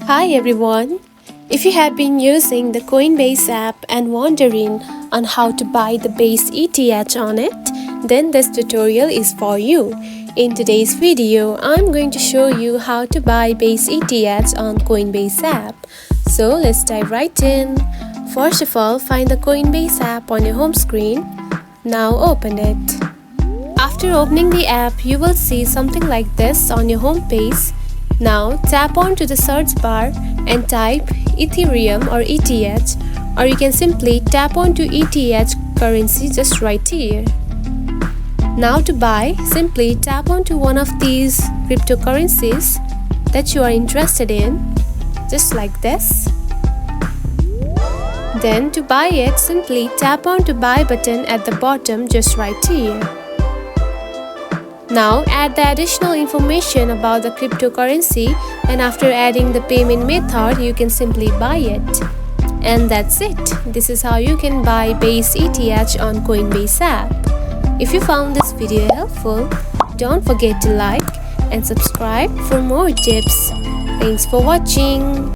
Hi everyone! If you have been using the Coinbase app and wondering on how to buy the Base ETH on it, then this tutorial is for you. In today's video, I'm going to show you how to buy Base ETH on Coinbase app. So let's dive right in. First of all, find the Coinbase app on your home screen. Now open it. After opening the app, you will see something like this on your home page. Now tap on to the search bar and type Ethereum or ETH, or you can simply tap on to ETH currency just right here. Now to buy, simply tap on to one of these cryptocurrencies that you are interested in, just like this. Then to buy it, simply tap on to buy button at the bottom just right here. Now add the additional information about the cryptocurrency, and after adding the payment method, you can simply buy it. And that's it. This is how you can buy Base ETH on Coinbase app. If you found this video helpful, don't forget to like and subscribe for more tips. Thanks for watching.